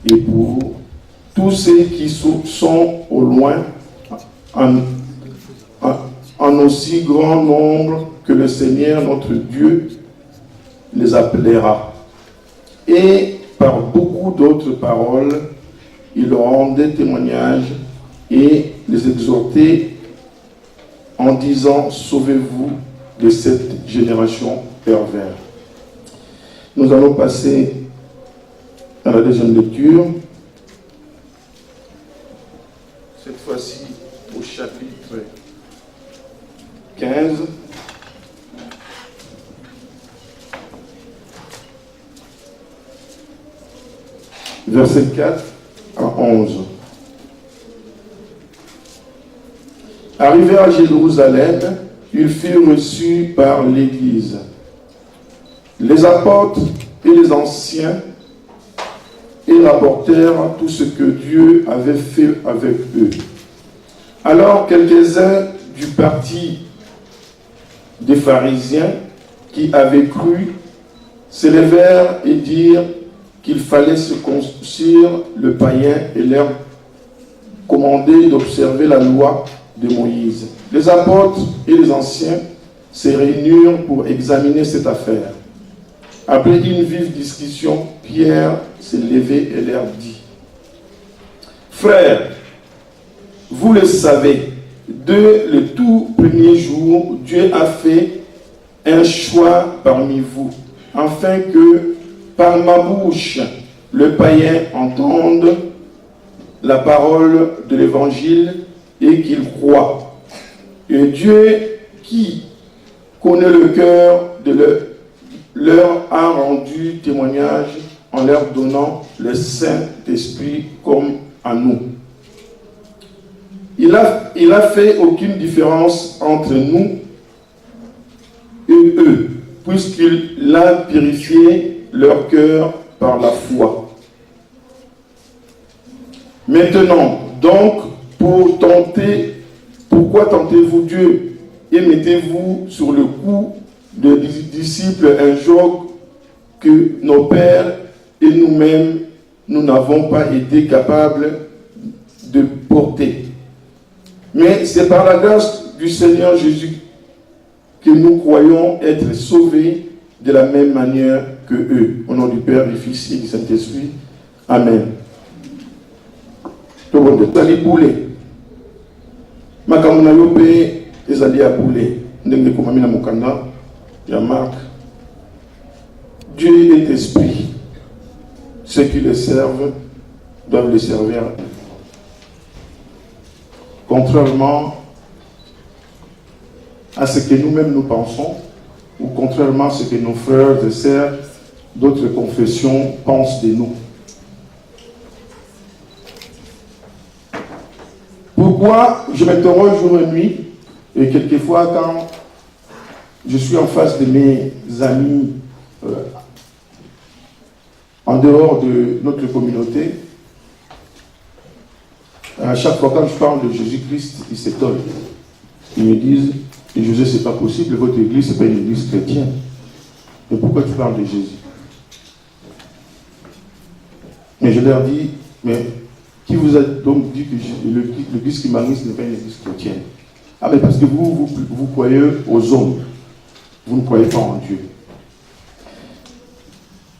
et pour tous ceux qui sont au loin, en aussi grand nombre que le Seigneur notre Dieu les appellera. Et par beaucoup d'autres paroles, il leur rendait témoignage et les exhortait en disant: sauvez-vous de cette génération perverse. Nous allons passer à la deuxième lecture. Cette fois-ci au chapitre 15. Verset 4 à 11. Arrivés à Jérusalem, ils furent reçus par l'Église. Les apôtres et les anciens et rapportèrent tout ce que Dieu avait fait avec eux. Alors quelques-uns du parti des pharisiens qui avaient cru s'élevèrent et dirent qu'il fallait circoncire le païen et leur commander d'observer la loi de Moïse. Les apôtres et les anciens se réunirent pour examiner cette affaire. Après une vive discussion, Pierre s'est levé et leur dit: Frères, vous le savez, dès le tout premier jour, Dieu a fait un choix parmi vous, afin que par ma bouche, le païen entende la parole de l'évangile et qu'il croit. Et Dieu, qui connaît le cœur leur a rendu témoignage en leur donnant le Saint-Esprit comme à nous. Il a fait aucune différence entre nous et eux, puisqu'il a purifié leur cœur par la foi. Maintenant, donc, pourquoi tentez-vous Dieu et mettez-vous sur le cou des disciples un joug que nos pères et nous-mêmes, nous n'avons pas été capables de porter? Mais c'est par la grâce du Seigneur Jésus que nous croyons être sauvés de la même manière que eux. Au nom du Père, du Fils et du Saint-Esprit. Amen. Tout le monde est boulé. Makamuna yope ezali à boulé. Ndenge komamina mukanda ya Marc. Dieu est esprit. Ceux qui le servent doivent le servir. Contrairement à ce que nous-mêmes nous pensons, ou contrairement à ce que nos frères et sœurs d'autres confessions pensent de nous. Pourquoi je m'interroge jour et nuit, et quelquefois quand je suis en face de mes amis en dehors de notre communauté, à chaque fois quand je parle de Jésus-Christ, ils s'étonnent. Ils me disent: et José, c'est pas possible, votre église, c'est pas une église chrétienne. Mais pourquoi tu parles de Jésus? Mais je leur dis: mais qui vous a donc dit que l'église qui m'anime n'est pas une église chrétienne? Ah, mais parce que vous croyez aux hommes, vous ne croyez pas en Dieu.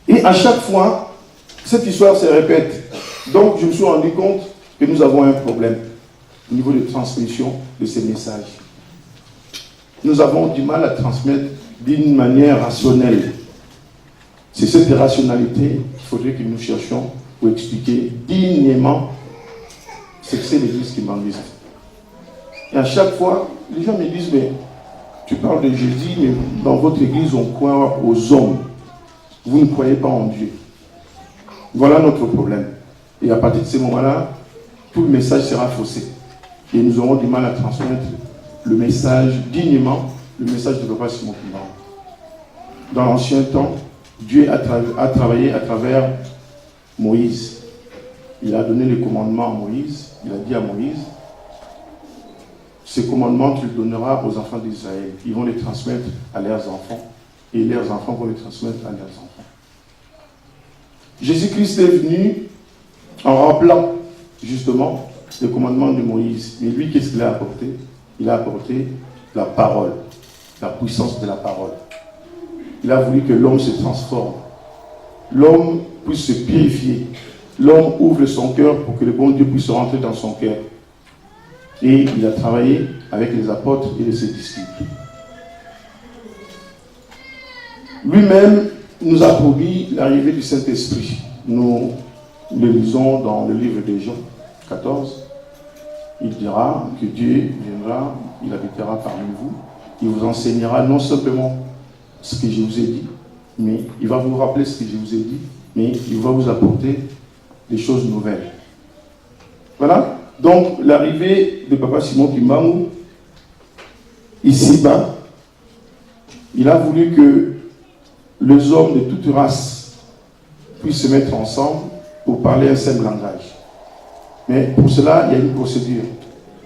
Et à chaque fois, cette histoire se répète. Donc je me suis rendu compte que nous avons un problème au niveau de transmission de ces messages. Nous avons du mal à transmettre d'une manière rationnelle. C'est cette rationalité qu'il faudrait que nous cherchions pour expliquer dignement ce que c'est l'église qui m'enlise. Et à chaque fois, les gens me disent: mais tu parles de Jésus, mais dans votre église, on croit aux hommes. Vous ne croyez pas en Dieu. Voilà notre problème. Et à partir de ce moment-là, tout le message sera faussé. Et nous aurons du mal à transmettre le message dignement, le message de Papa Simon Kimbangu. Dans l'ancien temps, Dieu a travaillé à travers Moïse. Il a donné les commandements à Moïse. Il a dit à Moïse: ces commandements, tu les donneras aux enfants d'Israël. Ils vont les transmettre à leurs enfants. Et leurs enfants vont les transmettre à leurs enfants. Jésus-Christ est venu en rappelant justement le commandement de Moïse. Mais lui, qu'est-ce qu'il a apporté? Il a apporté la parole, la puissance de la parole. Il a voulu que l'homme se transforme, l'homme puisse se purifier, l'homme ouvre son cœur pour que le bon Dieu puisse rentrer dans son cœur. Et il a travaillé avec les apôtres et ses disciples. Lui-même nous a promis l'arrivée du Saint-Esprit. Nous le lisons dans le livre de Jean 14. Il dira que Dieu viendra, il habitera parmi vous, il vous enseignera non simplement ce que je vous ai dit, mais il va vous rappeler ce que je vous ai dit, mais il va vous apporter des choses nouvelles. Voilà. Donc, l'arrivée de Papa Simon Kimbangu, ici-bas, il a voulu que les hommes de toute race puissent se mettre ensemble pour parler un seul langage. Mais pour cela, il y a une procédure.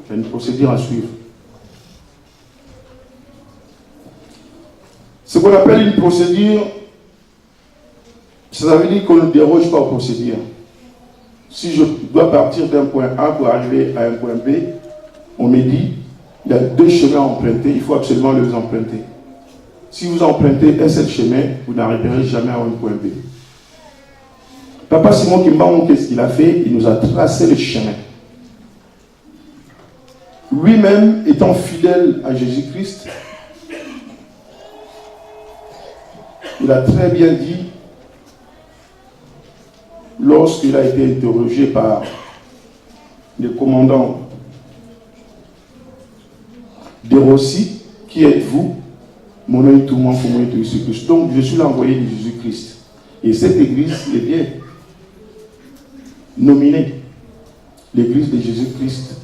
Il y a une procédure à suivre. Ce qu'on appelle une procédure, ça veut dire qu'on ne déroge pas aux procédures. Si je dois partir d'un point A pour arriver à un point B, on me dit, il y a 2 chemins à emprunter, il faut absolument les emprunter. Si vous empruntez un seul chemin, vous n'arriverez jamais à un point B. Papa Simon Kimbangu, qu'est-ce qu'il a fait? Il nous a tracé le chemin. Lui-même, étant fidèle à Jésus-Christ, il a très bien dit, lorsqu'il a été interrogé par le commandant de Rossi, qui êtes-vous? Mon œil tout le monde pour moi de Jésus-Christ. Donc, je suis l'envoyé de Jésus-Christ. Et cette église est bien nominée l'église de Jésus-Christ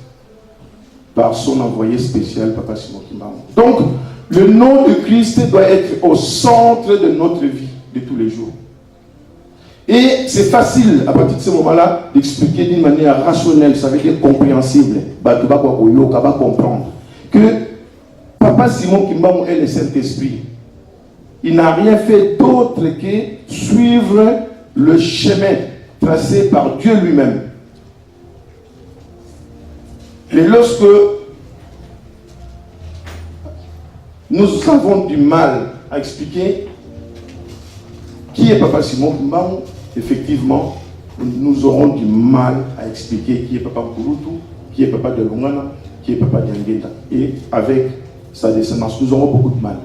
par son envoyé spécial, Papa Simon Kimbangu. Donc, le nom de Christ doit être au centre de notre vie de tous les jours. Et c'est facile, à partir de ce moment-là, d'expliquer d'une manière rationnelle, ça veut dire compréhensible. Tu vas comprendre que Papa Simon Kimbangu est le Saint-Esprit. Il n'a rien fait d'autre que suivre le chemin tracé par Dieu lui-même. Et lorsque nous avons du mal à expliquer qui est Papa Simon Kimbangu, effectivement, nous aurons du mal à expliquer qui est Papa Nkurutu, qui est Papa de Lungana, qui est Papa Diangeta. Et avec sa descendance, nous aurons beaucoup de mal.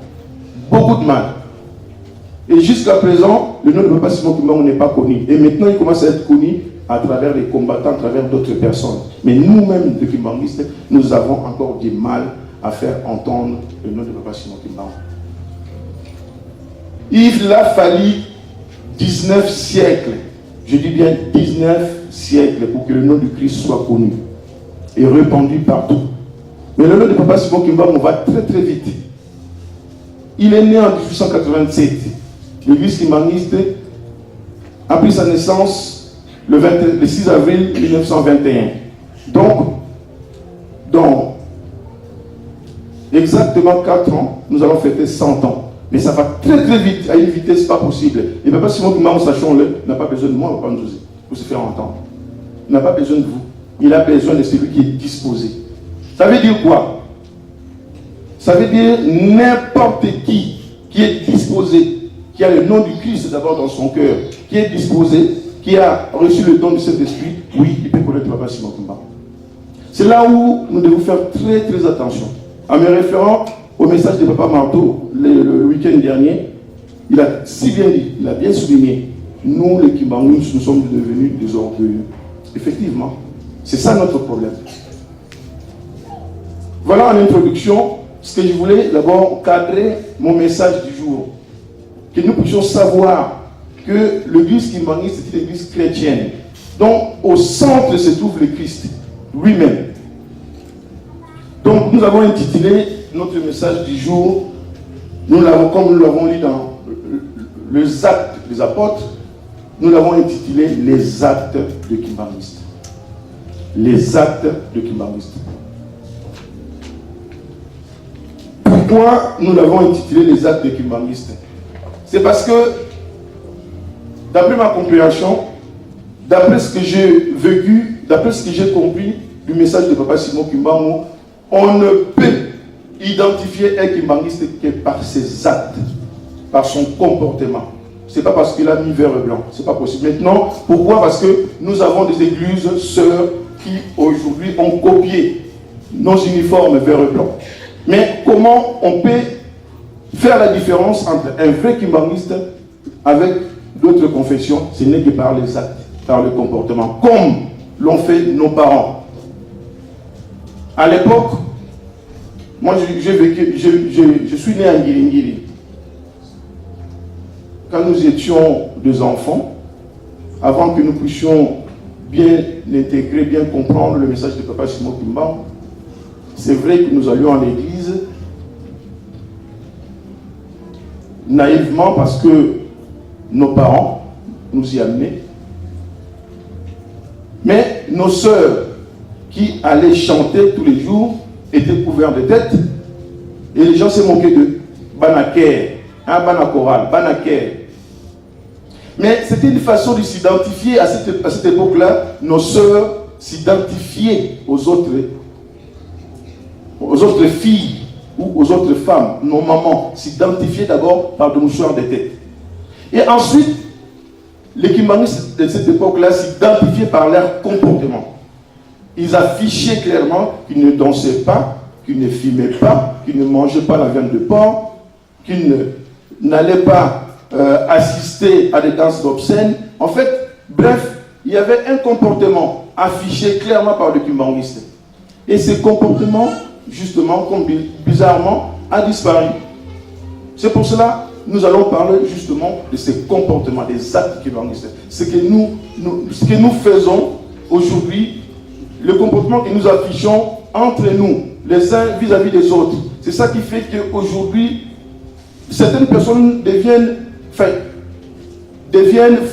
Beaucoup de mal. Et jusqu'à présent, le nom de Papa Simon Kimbangu n'est pas connu. Et maintenant, il commence à être connu à travers les combattants, à travers d'autres personnes. Mais nous-mêmes, les Kimbanguistes, nous avons encore du mal à faire entendre le nom de Papa Simon Kimbangu. Il a fallu 19 siècles, je dis bien 19 siècles, pour que le nom du Christ soit connu et répandu partout. Mais le nom de Papa Simon Kimbangu va très très vite. Il est né en 1887. L'église kimbanguiste a pris sa naissance le 6 avril 1921. Donc, dans exactement 4 ans, nous allons fêter 100 ans. Mais ça va très très vite, à une vitesse pas possible. Et Papa Simon Kimbangu, sachons-le, n'a pas besoin de moi, Papa Nzouzi, pour se faire entendre. Il n'a pas besoin de vous. Il a besoin de celui qui est disposé. Ça veut dire quoi? Ça veut dire n'importe qui est disposé, qui a le nom du Christ d'abord dans son cœur, qui est disposé, qui a reçu le don de cet esprit, oui, il peut connaître Papa Simon Kimbangu. C'est là où nous devons faire très très attention. En me référant au message de Papa Marteau le week-end dernier, il a si bien dit, il a bien souligné, nous les Kimbangu, nous sommes devenus des orgueilleux. Effectivement, c'est ça notre problème. Voilà en introduction ce que je voulais d'abord cadrer mon message du jour. Que nous puissions savoir que l'église kimbanguiste est une église chrétienne, dont au centre se trouve le Christ lui-même. Donc nous avons intitulé notre message du jour, nous l'avons, comme nous l'avons lu dans les actes des apôtres, nous l'avons intitulé les actes de kimbanguiste. Les actes de kimbanguiste. Pourquoi nous l'avons intitulé les actes de kimbanguiste? C'est parce que, d'après ma compréhension, d'après ce que j'ai vécu, d'après ce que j'ai compris du message de Papa Simon Kimbangu, on ne peut identifier un kimbangiste que par ses actes, par son comportement. Ce n'est pas parce qu'il a mis vert et blanc, ce n'est pas possible. Maintenant, pourquoi? Parce que nous avons des églises sœurs qui aujourd'hui ont copié nos uniformes vert et blanc. Mais comment on peut faire la différence entre un vrai kimbangiste avec d'autres confessions? Ce n'est que par les actes, par le comportement, comme l'ont fait nos parents. À l'époque, moi je suis né à Ngiringiri. Quand nous étions des enfants, avant que nous puissions bien intégrer, bien comprendre le message de Papa Simon Kimbangu, c'est vrai que nous allions à l'église naïvement parce que nos parents nous y amenaient. Mais nos sœurs qui allaient chanter tous les jours étaient couverts de tête et les gens se moquaient d'eux. Banaker, Banakoral, Banaker. Mais c'était une façon de s'identifier à cette époque-là. Nos sœurs s'identifiaient aux autres filles ou aux autres femmes. Nos mamans s'identifiaient d'abord par des mouchoirs de tête. Et ensuite, les kimbangistes de cette époque-là s'identifiaient par leur comportement. Ils affichaient clairement qu'ils ne dansaient pas, qu'ils ne fumaient pas, qu'ils ne mangeaient pas la viande de porc, qu'ils n'allaient pas assister à des danses obscènes. En fait, bref, il y avait un comportement affiché clairement par le kimbanguiste. Et ce comportement, justement, comme bizarrement, a disparu. C'est pour cela que nous allons parler justement de ces comportements, des actes kimbanguistes. Ce que nous faisons aujourd'hui, le comportement que nous affichons entre nous, les uns vis-à-vis des autres. C'est ça qui fait qu'aujourd'hui, certaines personnes deviennent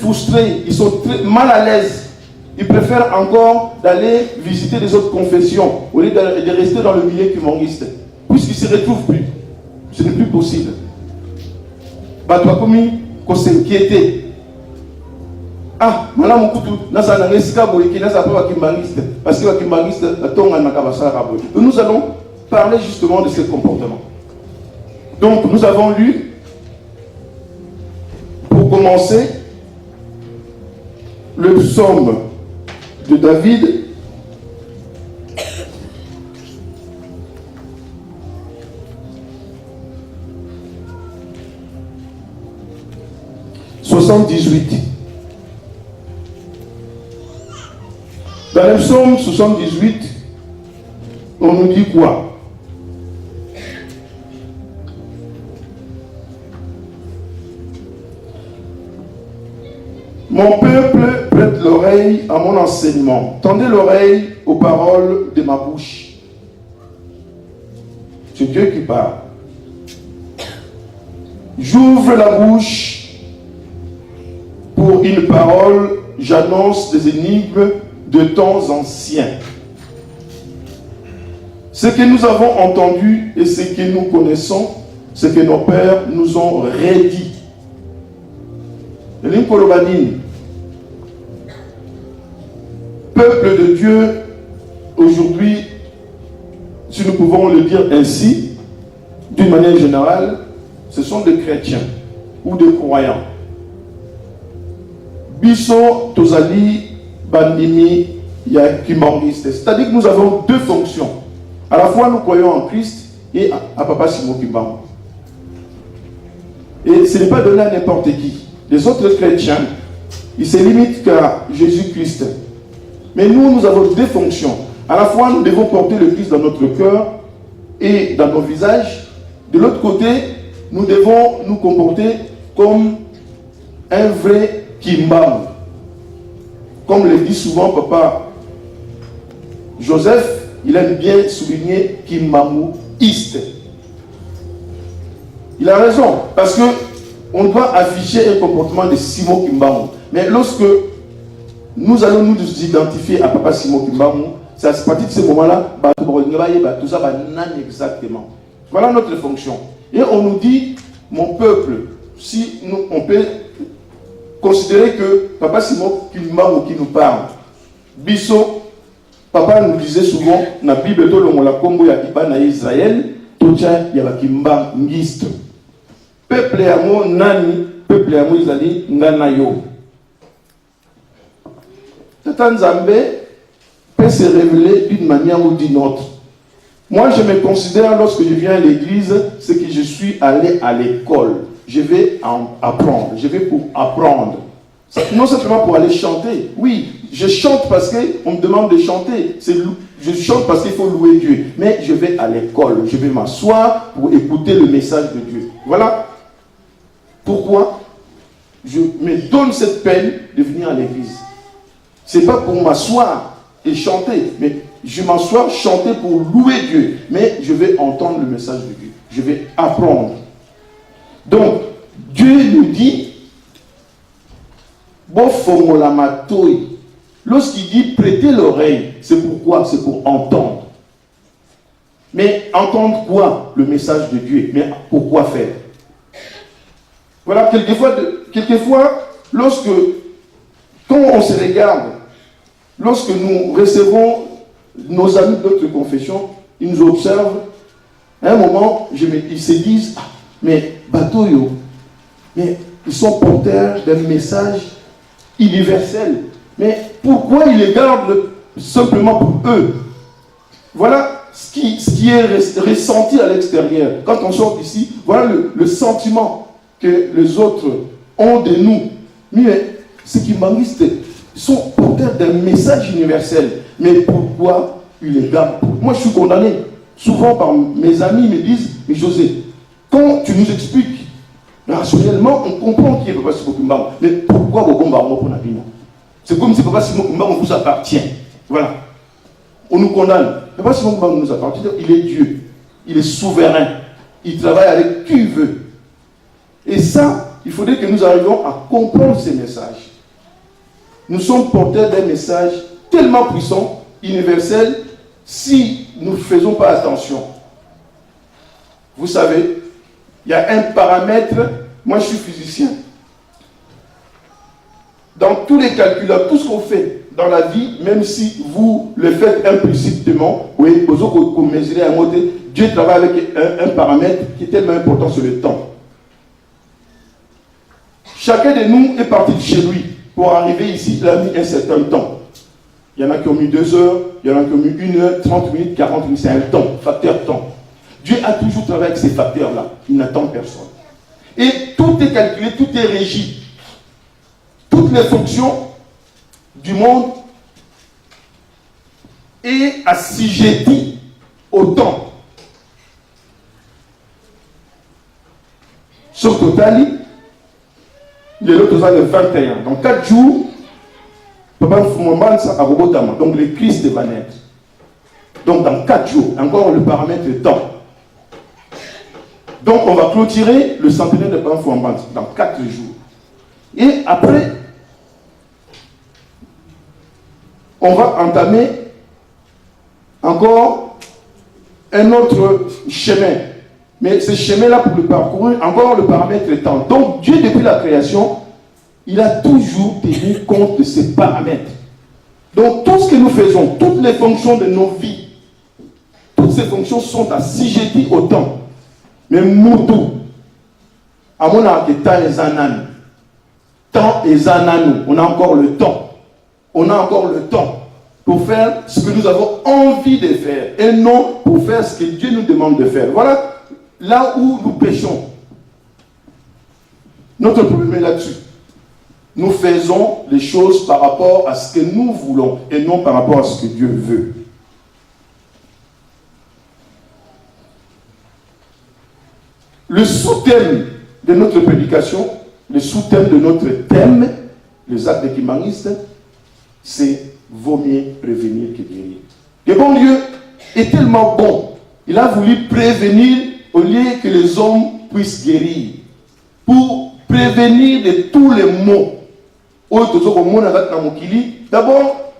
frustrés, ils sont très mal à l'aise. Ils préfèrent encore d'aller visiter les autres confessions au lieu de rester dans le milieu kimbanguiste. Puisqu'ils ne se retrouvent plus. Ce n'est plus possible. Batouakomi, qu'on s'inquiétait. Ah, madame Moukutu, parce que nous allons parler justement de ce comportement. Donc, nous avons lu, pour commencer, le psaume de David. Dans le psaume 78, on nous dit quoi? Mon peuple prête l'oreille à mon enseignement. Tendez l'oreille aux paroles de ma bouche. C'est Dieu qui parle. J'ouvre la bouche pour une parole, j'annonce des énigmes de temps anciens. Ce que nous avons entendu et ce que nous connaissons, ce que nos pères nous ont redit. Peuple de Dieu, aujourd'hui, si nous pouvons le dire ainsi, d'une manière générale, ce sont des chrétiens ou des croyants. Biso Tozali Bandimi Yakimangiste. C'est-à-dire que nous avons deux fonctions. À la fois, nous croyons en Christ et à Papa Simon Kimbangu. Et ce n'est pas donné à n'importe qui. Les autres chrétiens, ils se limitent qu'à Jésus-Christ. Mais nous avons deux fonctions. À la fois, nous devons porter le Christ dans notre cœur et dans nos visages. De l'autre côté, nous devons nous comporter comme un vrai Kimbangu. Comme le dit souvent Papa Joseph, il aime bien souligner Kimbanguiste. Il a raison, parce que on doit afficher un comportement de Simon Kimbangu. Mais lorsque nous allons nous identifier à Papa Simon Kimbangu, c'est à partir de ce moment-là, tout ça va exactement. Voilà notre fonction. Et on nous dit, mon peuple, si on peut considérer que Papa Simon Kimba ou qui nous parle. Bisso, Papa nous disait souvent, dans la Bible, on la Congo, il y a Israël, tout ça, il y a Kimba Ngist. Peuple Amo Nani, peuple Amo Izali, Nganayo. Tata Nzambe peut se révéler d'une manière ou d'une autre. Moi, je me considère, lorsque je viens à l'église, c'est que je suis allé à l'école. Je vais apprendre. Je vais pour apprendre. Non simplement pour aller chanter. Oui, je chante parce qu'on me demande de chanter. Je chante parce qu'il faut louer Dieu. Mais je vais à l'école. Je vais m'asseoir pour écouter le message de Dieu. Voilà pourquoi je me donne cette peine de venir à l'église. Ce n'est pas pour m'asseoir et chanter, mais je m'assois chanter pour louer Dieu. Mais je vais entendre le message de Dieu. Je vais apprendre. Donc, Dieu nous dit, lorsqu'il dit prêtez l'oreille, c'est pourquoi? C'est pour entendre. Mais entendre quoi? Le message de Dieu. Mais pourquoi faire? Voilà, quelquefois, quand on se regarde, lorsque nous recevons nos amis d'autres confessions, ils nous observent, à un moment, ils se disent, mais Batoyo, mais ils sont porteurs d'un message universel. Mais pourquoi ils les gardent simplement pour eux? Voilà ce qui est ressenti à l'extérieur. Quand on sort d'ici, voilà le sentiment que les autres ont de nous. Mais ce qui m'amuse, ils sont porteurs d'un message universel. Mais pourquoi ils les gardent? Moi, je suis condamné. Souvent, par mes amis, ils me disent, mais José, quand tu nous expliques, rationnellement, on comprend qui est Papa Simon Kimba. Mais pourquoi Bobomba pour la vie? C'est comme si Papa Simon Kimba nous appartient. Voilà. On nous condamne. Papa Simon Kimba nous appartient. Il est Dieu. Il est souverain. Il travaille avec qui il veut. Et ça, il faudrait que nous arrivions à comprendre ces messages. Nous sommes porteurs d'un message tellement puissant, universel, si nous ne faisons pas attention. Vous savez, il y a un paramètre, moi je suis physicien. Dans tous les calculs, tout ce qu'on fait dans la vie, même si vous le faites implicitement, oui, Dieu travaille avec un paramètre qui est tellement important sur le temps. Chacun de nous est parti de chez lui pour arriver ici, il a mis un certain temps. Il y en a qui ont mis 2 heures, il y en a qui ont mis 1 heure, 30 minutes, 40 minutes, c'est un temps, facteur temps. Dieu a toujours travaillé avec ces facteurs-là. Il n'attend personne. Et tout est calculé, tout est régi. Toutes les fonctions du monde est assujetties au temps. Sur total, le lot le 21. Dans 4 jours, donc le Christ va naître. Donc dans 4 jours, encore le paramètre de temps. Donc on va clôturer le centenaire de Papa Fouambans dans 4 jours. Et après, on va entamer encore un autre chemin. Mais ce chemin-là, pour le parcourir, encore le paramètre de temps. Donc Dieu, depuis la création, il a toujours tenu compte de ces paramètres. Donc tout ce que nous faisons, toutes les fonctions de nos vies, toutes ces fonctions sont assujetties au temps. Mais Moutou, à mon avis, temps et Zanan. Temps et Zanan, on a encore le temps. On a encore le temps pour faire ce que nous avons envie de faire et non pour faire ce que Dieu nous demande de faire. Voilà là où nous péchons. Notre problème est là-dessus. Nous faisons les choses par rapport à ce que nous voulons et non par rapport à ce que Dieu veut. Le sous-thème de notre prédication, le sous-thème de notre thème, les actes des Kimanistes, c'est vaut mieux prévenir que guérir. Le bon Dieu est tellement bon, il a voulu prévenir au lieu que les hommes puissent guérir. Pour prévenir de tous les maux. D'abord,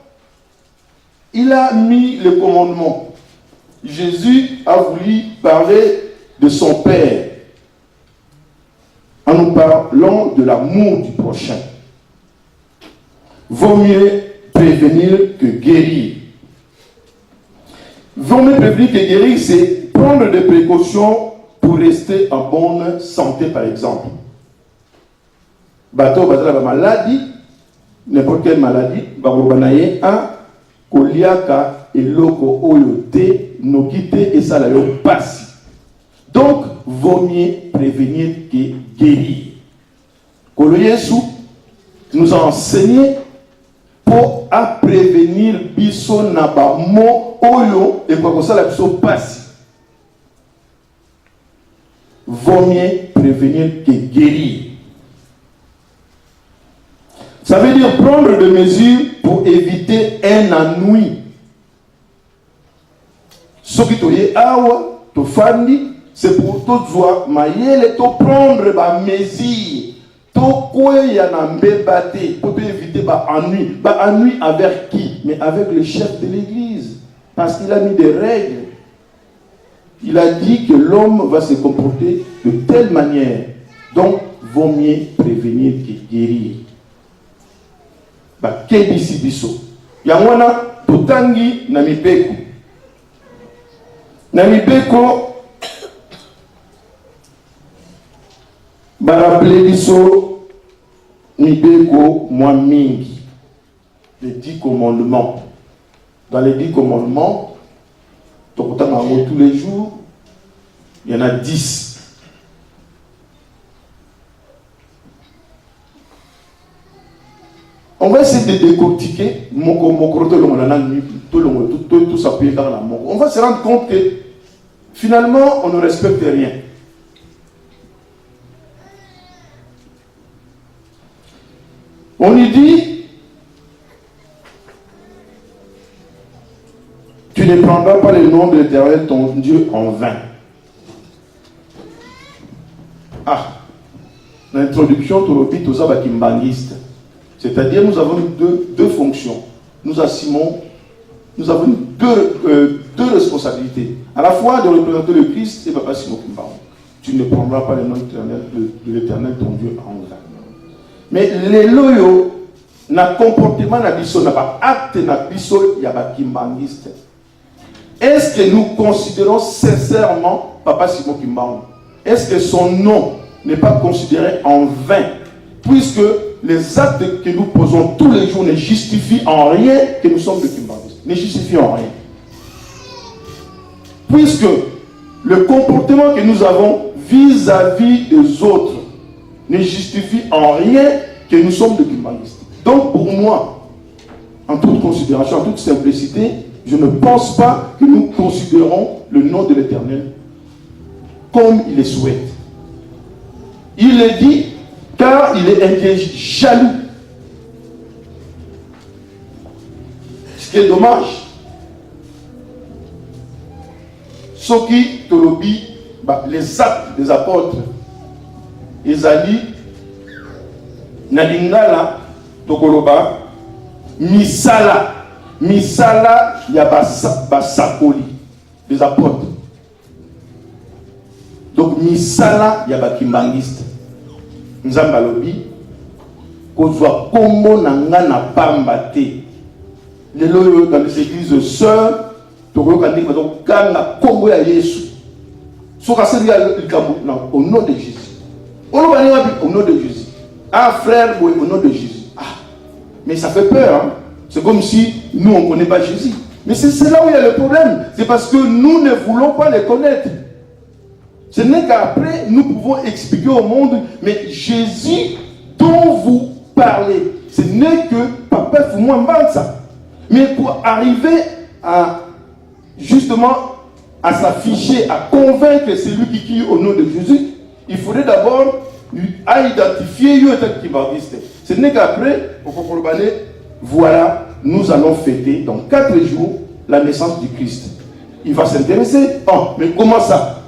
il a mis le commandement. Jésus a voulu parler de son Père en nous parlant de l'amour du prochain. Vaut mieux prévenir que guérir. Vaut mieux prévenir que guérir, c'est prendre des précautions pour rester en bonne santé, par exemple. Bateau, la maladie, n'importe quelle maladie, babobanaye a koliaka eloko oyote nokite et ça la yo passe. Donc, vaut mieux prévenir que guérir. Kolo Yesu nous a enseigné pour prévenir biso na ba mo oyo et quoi ça la biso passe. Vaut mieux prévenir que guérir. Ça veut dire prendre des mesures pour éviter un ennui. Ce qui est awa, to fandi, c'est pour to joie, maïele, to prendre des mesures, to kouya na mbebate, pour éviter ba ennui. Ba ennui avec qui? Mais avec le chef de l'église. Parce qu'il a mis des règles. Il a dit que l'homme va se comporter de telle manière. Donc, vaut mieux prévenir que guérir. Kebisi biso yangwana totangi na mibeko rappele biso mibeko mwa mingi les 10 commandements. Dans les 10 commandements tokotanga ngo tous les jours, il y en a 10. On va essayer de décortiquer. On va se rendre compte que finalement, on ne respecte rien. On lui dit, tu ne prendras pas le nom de l'Éternel, ton Dieu, en vain. Ah, l'introduction, tu le dis, tout ça va kimbangiste. C'est-à-dire, nous avons deux fonctions. Nous assumons, nous avons deux responsabilités. À la fois de représenter le Christ et Papa Simon Kimbaron. Tu ne prendras pas le nom de l'Éternel, ton Dieu, en vain. Mais les loyaux, na comportement na biso, na pas acte na biso, y a pas kimbangiste. Est-ce que nous considérons sincèrement Papa Simon Kimbaron? Est-ce que son nom n'est pas considéré en vain? Puisque les actes que nous posons tous les jours ne justifient en rien que nous sommes de Kimbangiste. Ne justifient en rien. Puisque le comportement que nous avons vis-à-vis des autres ne justifie en rien que nous sommes de Kimbangiste. Donc pour moi, en toute considération, en toute simplicité, je ne pense pas que nous considérons le nom de l'Éternel comme il le souhaite. Il est dit, car il est jaloux. Ce qui est dommage. Ce qui tolobi, les actes des apôtres, Ezali, Nalingala, Tokoloba, Misala, Yabasakoli, des apôtres. Donc Misala, Yabakimbangiste. Nzamba lobi kozwa kombo nanga na pamba te. Lelo dans les églises sœurs tokoyoka ndenge bazokanga kombo ya Yesu. Soka seli au nom de Jésus. Au nom de Jésus. Ah frère, au nom de Jésus. Ah, mais ça fait peur. Hein? C'est comme si nous on ne connaît pas Jésus. Mais c'est là où il y a le problème. C'est parce que nous ne voulons pas les connaître. Ce n'est qu'après, nous pouvons expliquer au monde, mais Jésus dont vous parlez, ce n'est que Papa Foumoua Mbanza. Mais pour arriver à, justement, à s'afficher, à convaincre celui qui crie au nom de Jésus, il faudrait d'abord identifier Kimbangiste. Ce n'est qu'après, voilà, nous allons fêter dans 4 jours la naissance du Christ. Il va s'intéresser. Oh, mais comment ça?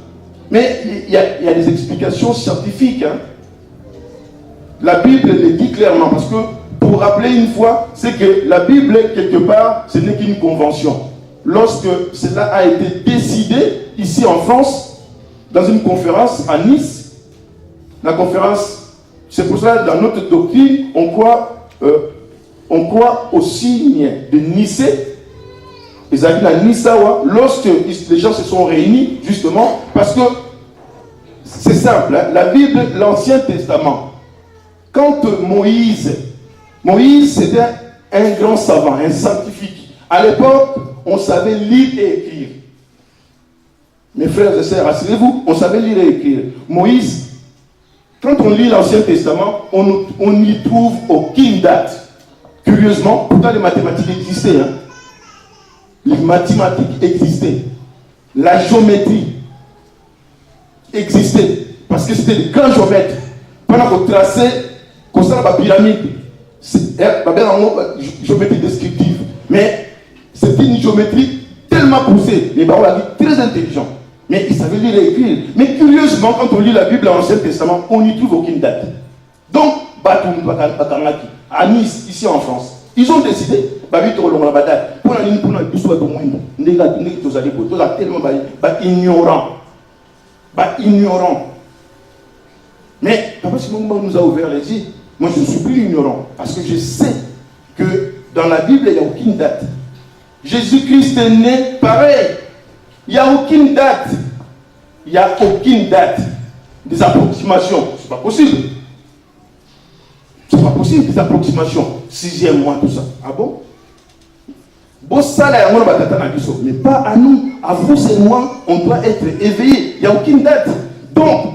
Mais il y a des explications scientifiques. Hein. La Bible le dit clairement, parce que pour rappeler une fois, c'est que la Bible, quelque part, ce n'est qu'une convention. Lorsque cela a été décidé ici en France, dans une conférence à Nice, la conférence, c'est pour cela dans notre doctrine, on croit on croit au signe de Nicée. Lorsque les gens se sont réunis, justement, parce que c'est simple, hein, la Bible, l'Ancien Testament, quand Moïse c'était un grand savant, un scientifique. À l'époque, on savait lire et écrire. Mes frères et sœurs, rassurez-vous, on savait lire et écrire. Moïse, quand on lit l'Ancien Testament, on n'y trouve aucune date. Curieusement, pourtant les mathématiques existaient. Hein. Les mathématiques existaient. La géométrie existait. Parce que c'était des grands géomètres. Pendant qu'on traçait, qu'on s'en la pyramide, c'est une géométrie descriptive. Mais c'était une géométrie tellement poussée. Les barons l'ont dit très intelligents. Mais ils savaient lire et écrire. Mais curieusement, quand on lit la Bible dans l'Ancien Testament, on n'y trouve aucune date. Donc, à Nice, ici en France, ils ont décidé, pour la ligne, pour la ignorant. Mais Papa Simon nous a ouvert les yeux. Moi, je ne suis plus ignorant. Parce que je sais que dans la Bible, il n'y a aucune date. Jésus-Christ est né pareil. Il n'y a aucune date. Il n'y a aucune date. Des approximations. Ce n'est pas possible. C'est pas possible, des approximations. 6e mois, tout ça. Ah bon? Mais pas à nous. À vous et moi, on doit être éveillés. Il n'y a aucune date. Donc,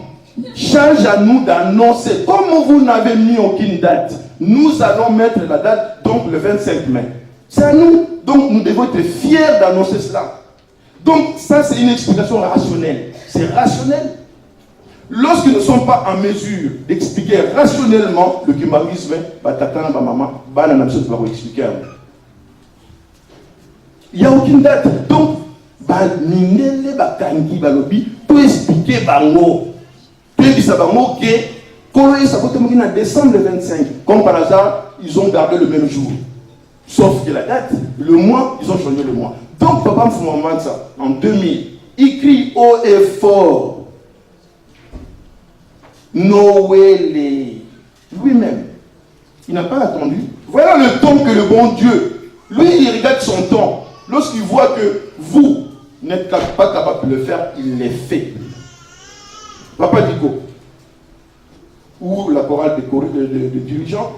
charge à nous d'annoncer. Comme vous n'avez mis aucune date, nous allons mettre la date, donc le 25 mai. C'est à nous. Donc, nous devons être fiers d'annoncer cela. Donc, ça, c'est une explication rationnelle. C'est rationnel. Lorsque nous ne sommes pas en mesure d'expliquer rationnellement le kimbarisme, il n'y a aucune date. Donc, tout expliquer décembre 25. Comme par hasard, ils ont gardé le même jour. Sauf que la date, le mois, ils ont changé le mois. Donc, Papa Mfoumamansa, en 2000, il crie haut et fort. Noël lui-même, il n'a pas attendu. Voilà le temps que le bon Dieu, lui, il regarde son temps. Lorsqu'il voit que vous n'êtes pas capable de le faire, il les fait. Papa Digo, ou la chorale de dirigeants,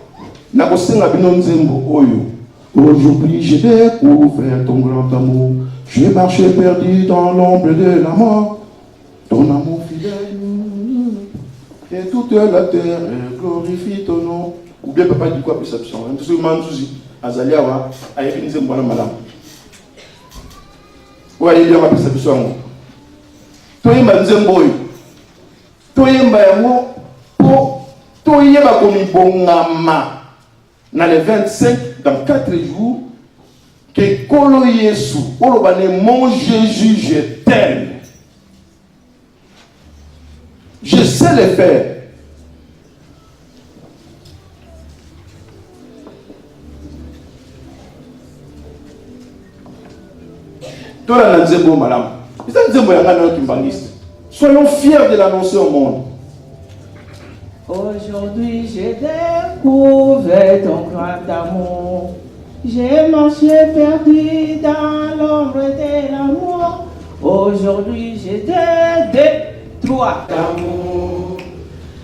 aujourd'hui j'ai découvert ton grand amour. J'ai marché perdu dans l'ombre de la mort. Ton amour fidèle. Et toute la terre glorifie ton nom. Ou bien Papa dit quoi perception. Parce que Manzouzi, Azaliawa, a écrit un madame. Ouais, il y a ma perception. Toi, il m'a dit un boy. Toi, il m'a dit toi, il m'a commis bon nama. Dans les 25, dans 4 jours, que Kolo Yesu, mon Jésus, je t'aime. Je sais le faire. Soyons fiers de l'annoncer au monde. Aujourd'hui, j'ai découvert ton grand amour. J'ai marché perdu dans l'ombre de l'amour. Aujourd'hui, j'ai trois d'amour.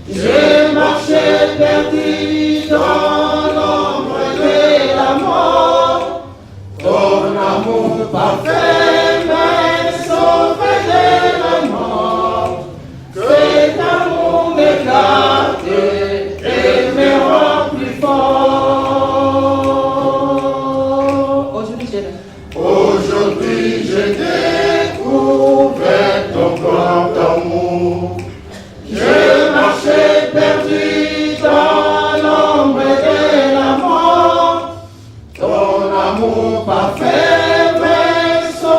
J'ai marché perdu dans l'ombre de la mort. Ton amour parfait m'a sauvé de la mort. Cet amour m'éclate et me rend plus fort. Aujourd'hui, j'ai découvert ton grand amour. J'ai marché perdu dans l'ombre de la mort. Ton amour parfait m'a sauvé.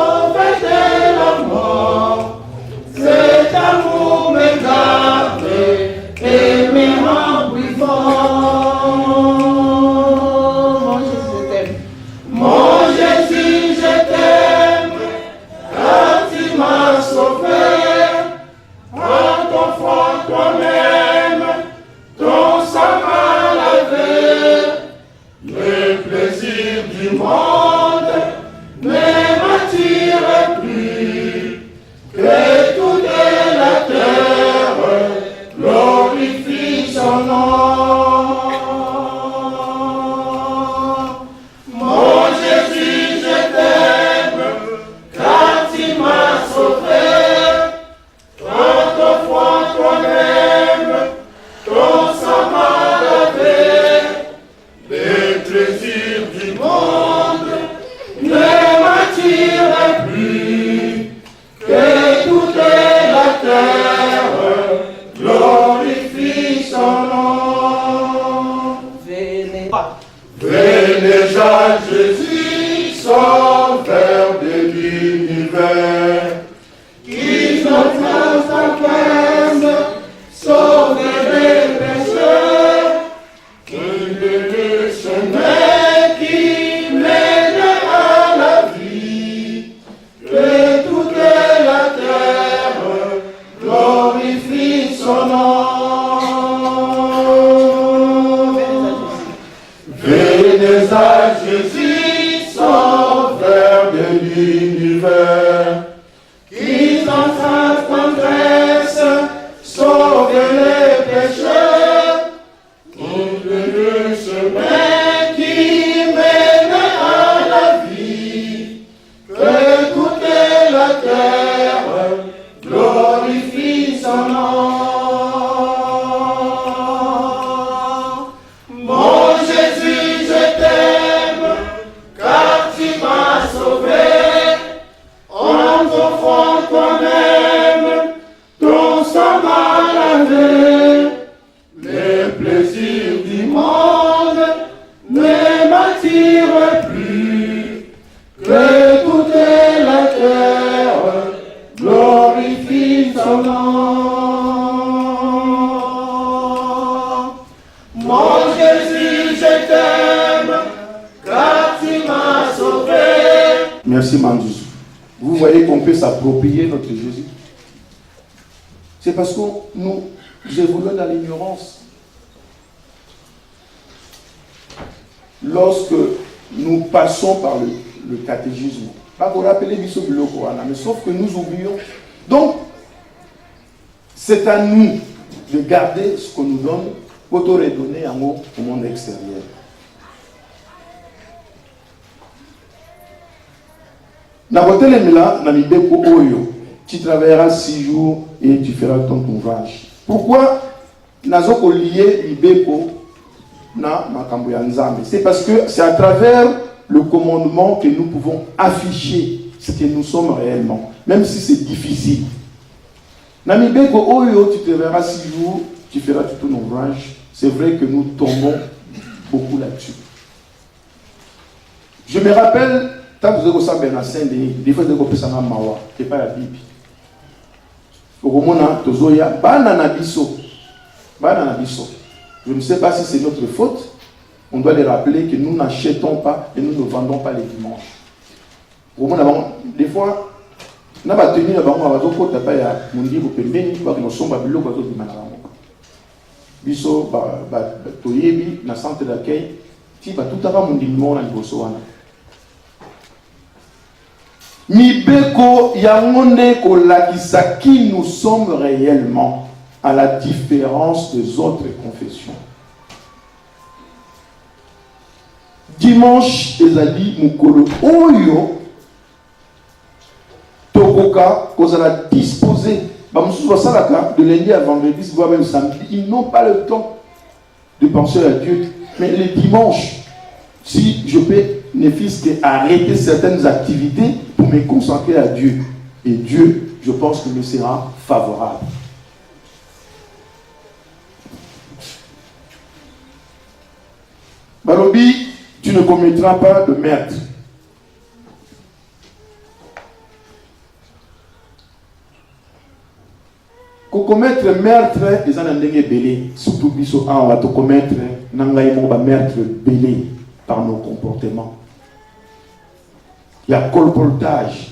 toi-même, ton sang m'a lavé. Les plaisirs du monde ne m'attirent plus. Que toute la terre glorifie son nom. Mon Jésus, je t'aime, car tu m'as sauvé. Merci Mandus. Vous voyez qu'on peut s'approprier notre Jésus. C'est parce que nous évoluons dans l'ignorance. Lorsque nous passons par le catéchisme, pas vous rappeler Bissot du Coran, mais sauf que nous oublions. Donc, c'est à nous de garder ce qu'on nous donne pour te redonner un mot au monde extérieur. Na hôtel Emila, na Mibeko Oyo, tu travailleras 6 jours et tu feras ton ouvrage. Pourquoi Nazoko lié Mibeko na Makambo ya Nzambe? C'est parce que c'est à travers le commandement que nous pouvons afficher ce que nous sommes réellement, même si c'est difficile. Na Mibeko Oyo, tu travailleras 6 jours, tu feras tout ton ouvrage. C'est vrai que nous tombons beaucoup là-dessus. Je me rappelle, tant que vous avez un Saint-Denis, des fois vous avez un mawa, c'est pas la Bible. Au moment tozoya, banana biso. Je ne sais pas si c'est notre faute. On doit les rappeler que nous n'achetons pas et nous ne vendons pas les dimanches. Au moment des fois, na ba tenir na bango bazoko tapa ya mundi bo pembeni ba ko somba biloko bazo dimana bango. Biso ba toyebi na centre d'accueil ti ba tutaka mundi mo na liboso wana. Mibeko yangonde ko lakisa qui nous sommes réellement, à la différence des autres confessions. Dimanche ezali mukolo oyo tokoka kozala disposé bamususu basalaka de lundi à vendredi voire même samedi. Ils n'ont pas le temps de penser à Dieu, mais les dimanches, si je peux ne fût-ce qu'arrêter certaines activités pour me consacrer à Dieu, et Dieu, je pense que me sera favorable. Balobi, tu ne commettras pas de meurtre. Ko commettre meurtre, ils en ont belé. Surtout biso on va te commettre nangaïmo ba meurtre belé par nos comportements. Il y a colportage.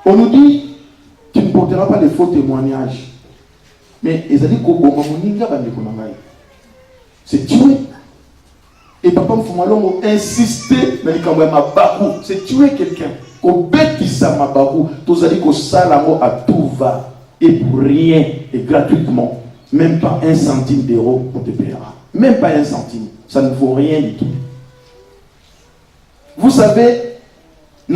On nous dit, tu ne porteras pas de faux témoignages. Mais ils ont dit c'est tuer. Et papa Mfumalongo insistait dans les caméras bakou, c'est tuer quelqu'un. Au bêtisa mabakou, tous a dit qu'au salamo à tout va et pour rien et gratuitement, même pas 1 centime d'euro pour te payer. Même pas 1 centime, ça ne vaut rien du tout. Vous savez, ce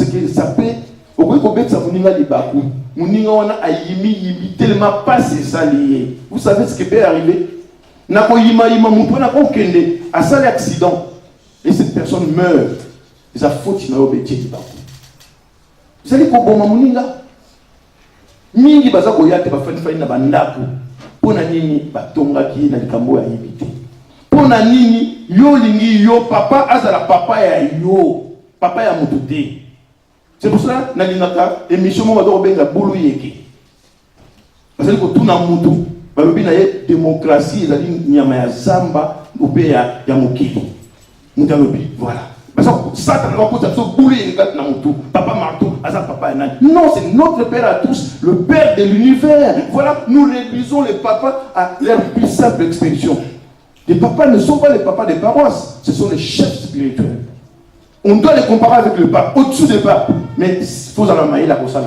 que ça peut, tellement pas c'est ça lié. Vous savez ce qui peut arriver? À ça l'accident et cette personne meurt. Et ça faut qu'il y vous allez comprendre moninga mingi baza koyate ba fani fani na bandako pona nini batonga ki na likambo ya yibite pona nini yo lingi yo papa azala papa ya yo papa ya mututé. C'est pour ça na linaka émission mo ba benga bulu yeke bazali ko tuna mutu balobi na ye démocratie ezali nyama ya zamba ope ya mokili mutalobi voilà. Non, c'est notre Père à tous, le Père de l'univers. Voilà, nous réduisons les papas à leur plus simple expression. Les papas ne sont pas les papas des paroisses, ce sont les chefs spirituels. On doit les comparer avec le pape, au-dessus des papes. Mais il faut en mailler la cosa.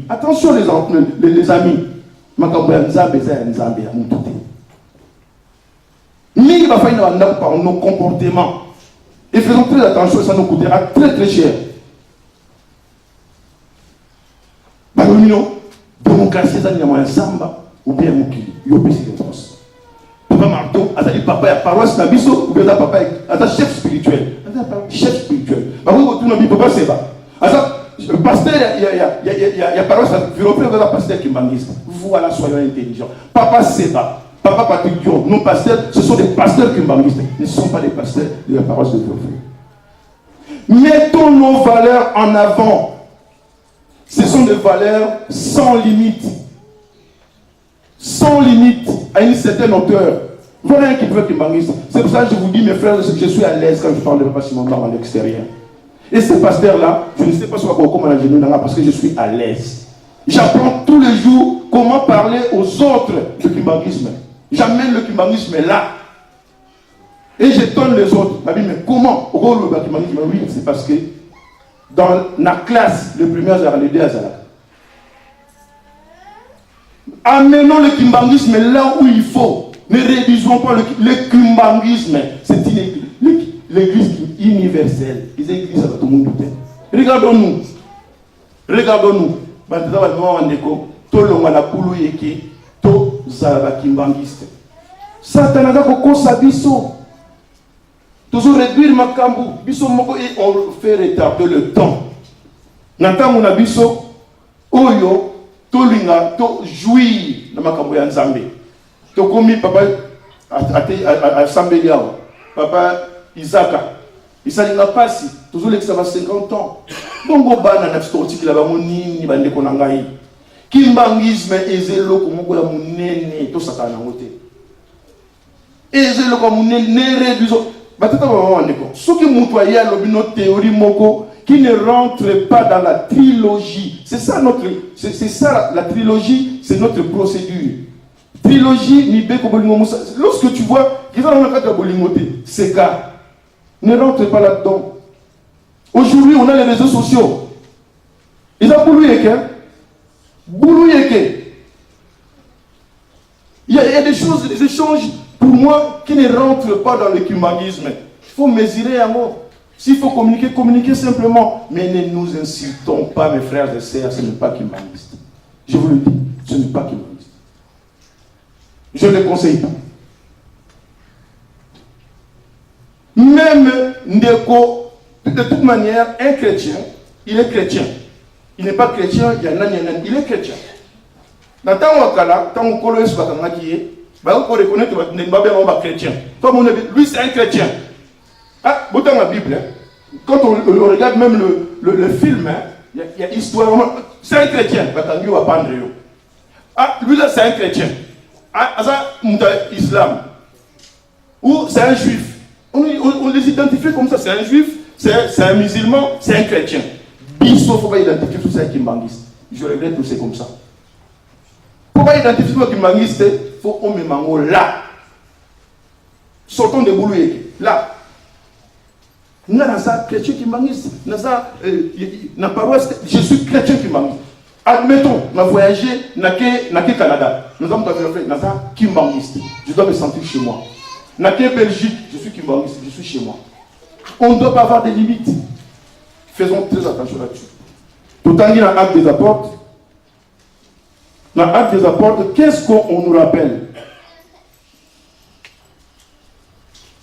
Attention les amis. Nous par nos comportements. Et faisons très attention, ça nous coûtera très très cher. Balonio, démocratie, ça n'y a moyen samba, ou bien moukili. Yo pesi les forces. Papa marteau, Azali papa ya paroisse Nabiso, ou bien papa ya chef spirituel. Chef spirituel. Par contre, tout le monde papa c'est pas. Le pasteur, il y a paroisse, le pasteur qui m'enguise. Voilà, soyons intelligents. Papa Seba, Papa Patrick Dion, nos pasteurs, ce sont des pasteurs qui m'enguisent. Ils ne sont pas des pasteurs de la paroisse de Dieu. Mettons nos valeurs en avant. Ce sont des valeurs sans limite. Sans limite, à une certaine hauteur. Voilà un qui veut qui m'enguise. C'est pour ça que je vous dis, mes frères, que je suis à l'aise quand je parle de Papa Simon à l'extérieur. Et ce pasteur-là, je ne sais pas sur quoi comment la genou parce que je suis à l'aise. J'apprends tous les jours comment parler aux autres du kimbangisme. J'amène le kimbangisme là. Et j'étonne les autres. Mais comment? Oui, c'est parce que dans la classe, les premières RLD à Zala. Amenons le kimbangisme là où il faut. Ne réduisons pas le kimbangisme. C'est une église. L'église universelle. Les églises, ça va tout le monde douter. Regardons-nous. Regardons-nous. Satan a kokosa biso. Toujours réduire makambu. Biso moko et on fait retarder le temps. Nantango na biso oyo to linga to jouir na makambu ya Nzambe. To komi papa a sambeli awa. Papa Isaka. Isalinga pasi. Toujours l'extra 50 ans. Bongo bana na storti ki la ba monini bande ko nangai. Kimbangisme ezelo ko moko ya munene to sakana ngote. Ezelo ko munene ne réduiso. Batata ba wandeko. Soki mutu ya lobino théorie moko qui ne rentre pas dans la trilogie. C'est ça notre c'est ça la trilogie, c'est notre procédure. Trilogie ni beko bolingo musa. Lorsque tu vois qu'ils ont dans le cadre de bolingoté, c'est ça. Ne rentre pas là-dedans. Aujourd'hui, on a les réseaux sociaux. Ils ont boulouillé. Il y a des choses, des échanges, pour moi, qui ne rentrent pas dans le humanisme. Il faut mesurer un mot. S'il faut communiquer, communiquer simplement. Mais ne nous insultons pas, mes frères et sœurs, ce n'est pas humaniste. Je vous le dis, ce n'est pas humaniste. Je ne le conseille pas. Même Ndeko, de toute manière, un chrétien, il est chrétien. Il n'est pas chrétien, il est chrétien. Dans Wakala, tant qu'on connaît ce qu'il est, on reconnaît que n'est pas chrétien. Lui, c'est un chrétien. Ah, vous dans la Bible, quand on regarde même le film, il y a histoire, c'est un chrétien. Ah, lui là, c'est un chrétien. Ah, ça, c'est islam. Ou c'est un juif. On les identifie comme ça, c'est un juif, c'est un musulman, c'est un chrétien. Biso, il ne faut pas identifier tout ça qui m'anguisse. Je regrette tout c'est comme ça. Pour pas identifier tout ça qui m'anguisse, il faut qu'on me mango là. Sortons de boulot là. Nous avons ça, chrétien qui m'anguisse. Nous avons paroisse, je suis chrétien qui m'anguisse. Admettons, on a voyagé, on a que Canada. Nous avons fait, nous avons qui m'anguisse. Je dois me sentir chez moi. Dans la Belgique, je suis kimbanguiste, je suis chez moi. On ne doit pas avoir des limites. Faisons très attention là-dessus. Tout en disant dans l'acte des apôtres, dans l'acte des apôtres, qu'est-ce qu'on nous rappelle?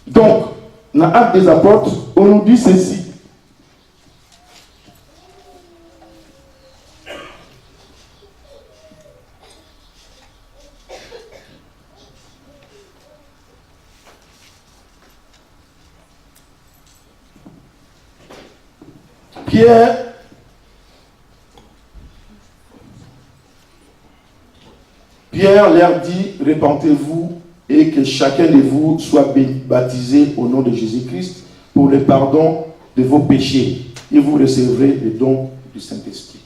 Donc, dans l'acte des apôtres, on nous dit ceci. Pierre leur dit, repentez-vous et que chacun de vous soit baptisé au nom de Jésus-Christ pour le pardon de vos péchés et vous recevrez le don du Saint-Esprit.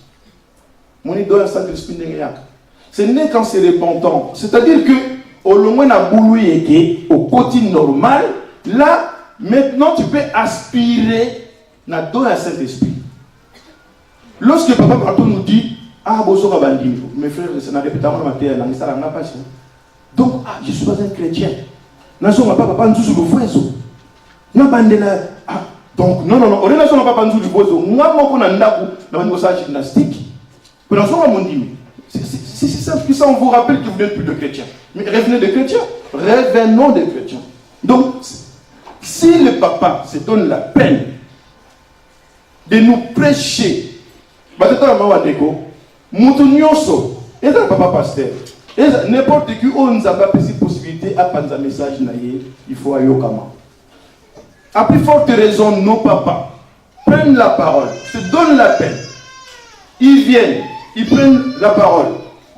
Mon idole Saint-Esprit, ce n'est qu'en se repentant. C'est-à-dire que au loin au quotidien normal, là, maintenant tu peux aspirer na don à Saint-Esprit. Lorsque Papa Marteau nous dit, ah, mes frères, c'est n'a répété à ma terre, donc, ah, je suis pas un chrétien. Donc, non, on est là, pas gymnastique. C'est C'est si simple que ça, on vous rappelle que vous n'êtes plus de chrétiens. Mais revenez des chrétiens. Revenons des chrétiens. Donc, si le papa se donne la peine de nous prêcher, et le papa pasteur, n'importe qui on nous a pas possibilité à prendre un message, il faut aller au Kama. À plus forte raison, nos papas prennent la parole, se donnent la peine. Ils viennent, ils prennent la parole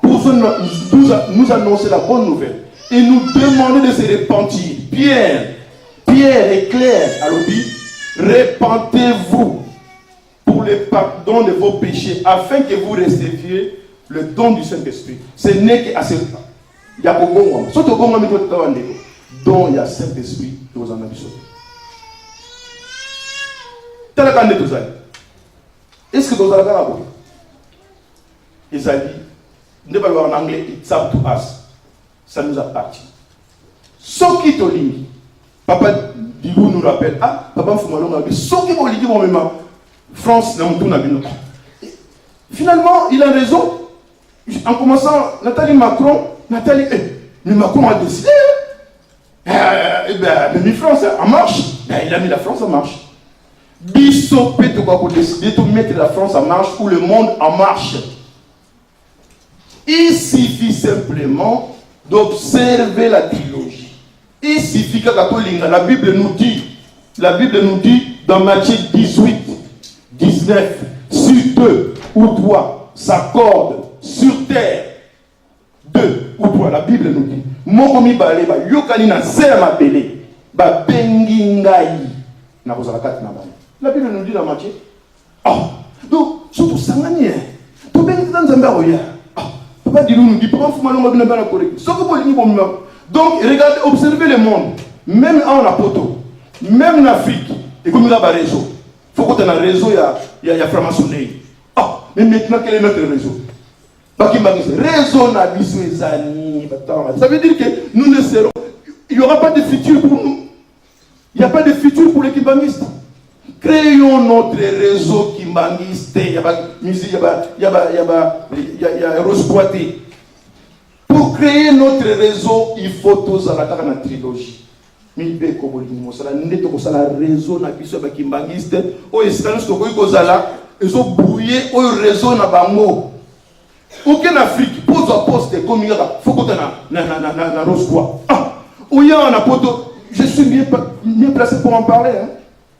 pour nous annoncer la bonne nouvelle et nous demander de se repentir. Pierre est clair à l'objet. Repentez-vous pour le pardon de vos péchés afin que vous receviez le don du Saint-Esprit. Ce n'est qu'à ce temps. Il y a au bon moment. Surtout au bon moment, dont il y a Saint-Esprit que vous en avez sauvé. Est-ce que vous avez la Isaïe, ne pas en anglais, it's up to us. Ça nous appartient. Ce qui te dit, papa Dilou nous rappelle, ah, papa Foumalon a dit, ce qui te dit, mon maman, France, n'a pas vu. Finalement, il a raison. En commençant, Nathalie Macron, mais Macron a décidé. Mais France en marche. Il a mis la France en marche. Bissot peut décider de mettre la France en marche ou le monde en marche. Il suffit simplement d'observer la trilogie. Il suffit que la Bible nous dit dans Matthieu 18, 19, si 2 ou 3 s'accordent sur terre, 2 ou 3, la Bible nous dit, Mokomi Baleba, Yokani na Sema Bele, Ba Bengingai, na Rosalakati na Bale. La Bible nous dit dans Matthieu. Donc, surtout Sangani, tout bien que dans Zambaroya. Papa Dilou nous dit, papa Foumalon m'a donné la correcte. Donc, regardez, observez le monde. Même en Apoto, même en Afrique, et comme il y a un réseau. Il faut qu'on ait un réseau, il y a franc-maçonnerie. Mais maintenant, quel est notre réseau? Réseau n'a ça veut dire que nous ne serons. Il n'y aura pas de futur pour nous. Il n'y a pas de futur pour les kimbangistes. Créons notre réseau kimbangiste. Il y a musique, il y a Rosquaté. Pour créer notre réseau, il faut tous à la trilogie. Milbe Kobolini, ça la réseau na biso ba kimbangiste. O escalons to ko kozala, ezo brouiller o réseau na bango. Aucun Afrique pose à poste comme il y a, faut qu'on na Rosquaté. Où il y a un apoto, je suis mieux placé pour en parler. Hein.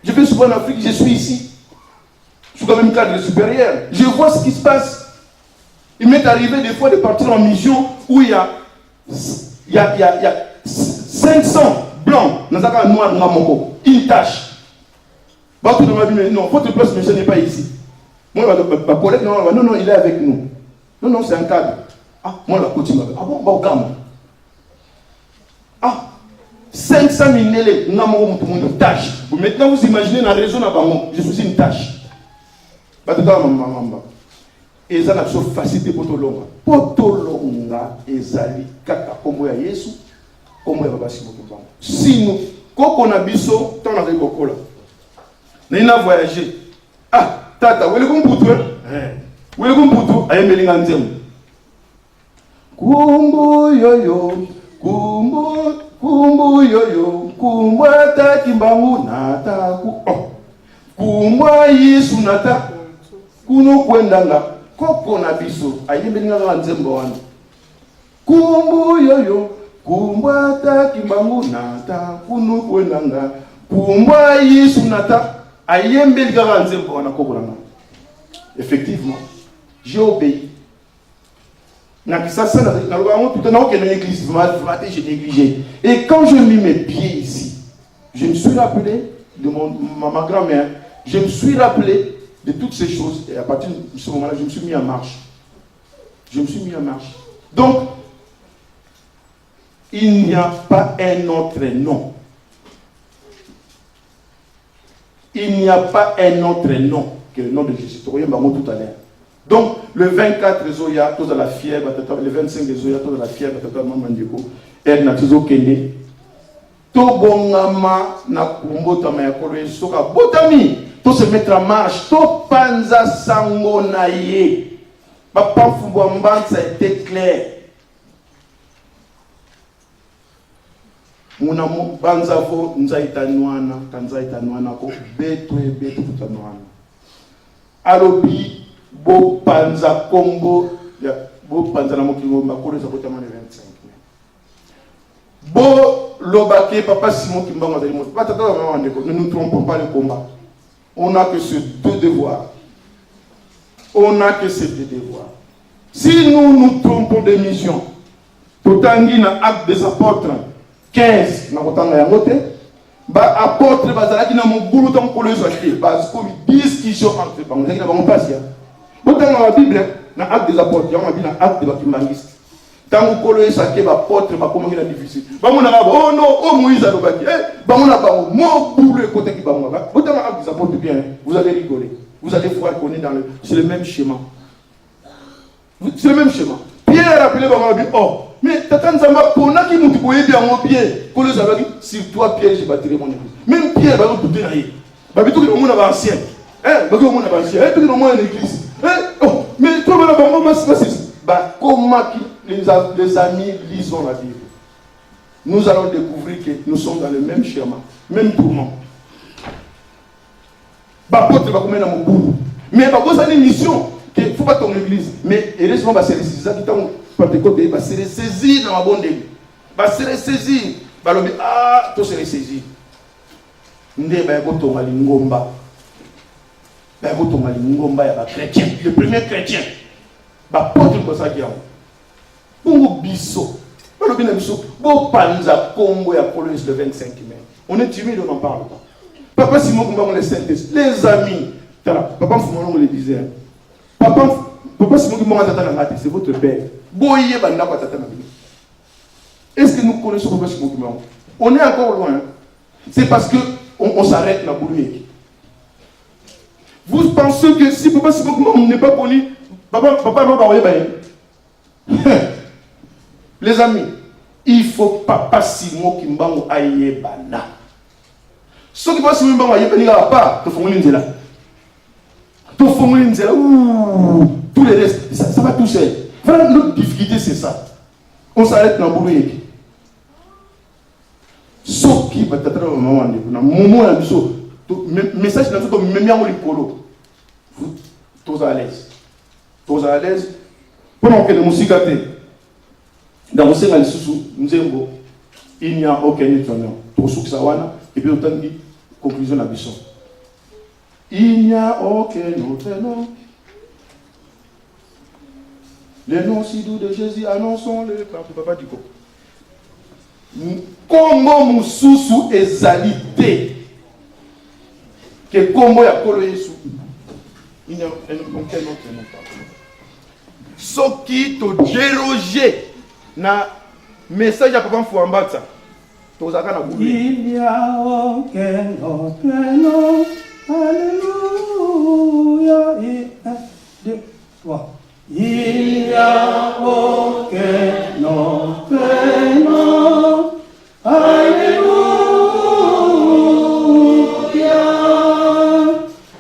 Je vais souvent en Afrique, je suis ici. Je suis quand même cadre supérieur. Je vois ce qui se passe. Il m'est arrivé des fois de partir en mission où il y a 500 blancs dans un noir une tâche. Partout dans ma vie, mais non, votre place, monsieur n'est pas ici. Moi, ma collègue, non, il est avec nous. Non, c'est un cadre. Moi, la coach, bon, au gamme. 500 000 élèves, une tâche. Maintenant, vous imaginez la raison à je suis une tâche. Et ça n'a pas facilité pour tout le monde. Pour tout le monde, ezali kaka kombo ya Yesu, kombo ya baba simoto bango. Sinon, quand on a biso, tant on a bokola. N'a voyagé. Tata, où est le computer? Où est le computer? Aïe melinga nzemu. Kumbo yoyo, kumbo yoyo, kumbo ta kimbangu nata kumbo Yesu nata kuno kwendanga koko na biso ayebelinga ka nzembo wana kumbo yoyo kumbo ta kimbangu nata kuno kwendanga kumbo Yesu nata ayebelinga ka nzembo wana koko na. Effectivement, j'ai obéi. J'ai négligé. Et quand je mis mes pieds ici, je me suis rappelé de ma grand-mère, je me suis rappelé de toutes ces choses. Et à partir de ce moment-là, je me suis mis en marche. Donc, il n'y a pas un autre nom. Il n'y a pas un autre nom que le nom de Jésus. Tout à l'heure. Donc, le 24 Zoya, tous à la fièvre, le 25 Zoya, tous à la fièvre, maman Diego, elle n'a toujours qu'elle. Tobongama na kumbota mayakolo soka botami, to se mettre en marche, to panza sango na ye. Papa Fouboamban, ça a été clair. Mon amour, Banzavo, Nzaïtanouana, Kanzaïtanouana, Beto et Beto Tanouana. Alobi, Bo Panza Combo, Bo Panza Namokimo, Makolo, Zakotaman 25. Bo Lobake, Papa Simon Kimba, ne nous trompons pas le combat. On n'a que ces deux devoirs. On n'a que ces deux devoirs. Si nous nous trompons de mission, tout en acte des apôtres, 15, na kotanga yango te ba apôtre bazalaki na mobulu tant ko lezo acheter parce que discussion entre bango na bango passe ya botanga la Bible na acte des apôtres yango na acte de bakimbangiste tant ko lezo acheter ba apôtre ba komangi na difficile bango na ba oh non oh Moïse alobaki bango na bango mobulu côté ki bango ba botanga acte des apôtres bien vous allez rigoler vous allez voir qu'on est dans le c'est le même schéma c'est le même schéma Pierre a appelé bango bi oh mais Tatanzamba, pour n'a qui nous dit bien mon pied, pour les avoir dit, sur toi Pierre, j'ai bâti mon église. Même Pierre va nous tout dérailler. Bah, tout le monde a ancien. Bah, tout le monde a ancien. Tout le monde a une église. Oh, mais toi, bah, comment les amis lisons la Bible? Nous allons découvrir que nous sommes dans le même schéma, même tourment. Bah, porte va combien dans mon bout. Mais bah, vous avez une mission. Il ne faut pas ton église. Mais heureusement, bah, c'est les ça qui t'ont. Pentecôte, bah, c'est ressaisir dans ma bonne début. Bah, c'est ressaisir. Bah, le ah, tout c'est ressaisir. Ndé, bah, il faut tomber l'ingomba. Bah, il faut tomber l'ingomba, il y a des chrétiens. Le premier chrétien. Bah, porte comme ça qui a. Pour bisso. Bah, le bien bisso. Bon, panza, combo, et Apollo, le 25 mai. On est timide, on n'en parle pas. Papa Simon, on les synthèses. Les amis. Papa Fumon, on le disait. Papa Simon, c'est votre père. Est-ce que nous connaissons Papa Simon? On est encore loin. C'est parce qu'on s'arrête la boulouille. Vous pensez que si Papa Simon n'est pas connu, Papa les amis, il faut Papa Simon qui m'a aïe bana. Ce qui passe Simon aïe bana pas, tu fais une zéla. Tu fais une zéla. Tous les restes, ça va tout seul. Voilà notre difficulté, c'est ça. On s'arrête dans le boulot. Sauf qui va t'attraper au moment où message dans tout le monde, vous tous à l'aise. Tous à l'aise. Pendant que les musiques dans le Sénégal, il n'y a aucun étonnant. Tout ce que ça va, et puis autant de conclusion de la mission. Il n'y a aucun autre nom. Les noms si doux de Jésus, annonçons-le par le papa du corps. Comment Moussousou ezalité que comment ya kolo Yesu. Il n'y a aucun autre nom. Ce qui te déroger na message à papa Fouambata. Il n'y a aucun autre nom. Alléluia. Et un, deux, trois. Il n'y a aucun autre nom. Alléluia.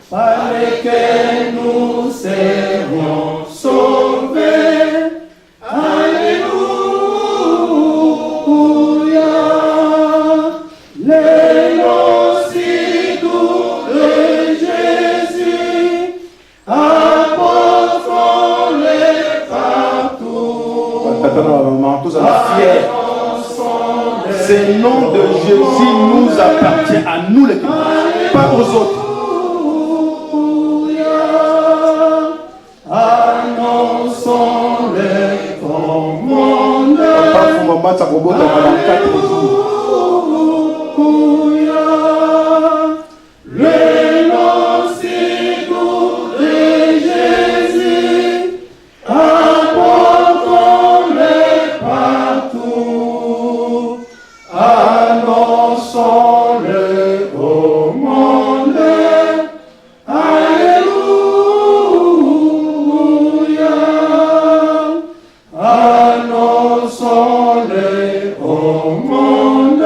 Par lequel nous serons sauvés. Alléluia. Les noms si doux de Jésus. Tous fiers. Ce nom de Jésus nous appartient à nous les chrétiens, pas aux autres. Annonçons-le commandeur. Papa Fumamba, ça robot dans 4 jours. Le nom si doux de Jésus, apportons-le partout, annonçons-le au monde. Alléluia, annonçons-le au monde.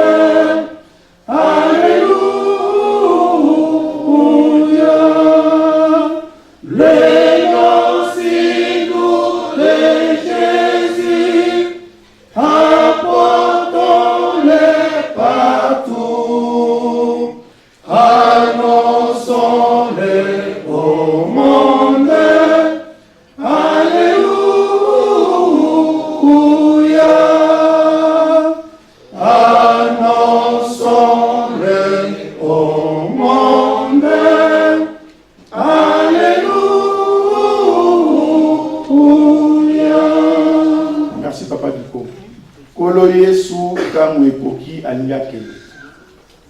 alingi akende.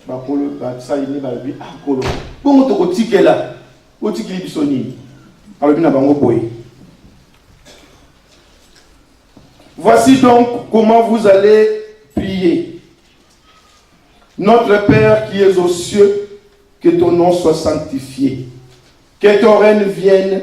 Bakolo basalini balobi akolo. Bongo tokotikela. Otikili biso nini? Alobi na bango boye. Voici donc comment vous allez prier. Notre Père qui es aux cieux, que ton nom soit sanctifié. Que ton règne vienne,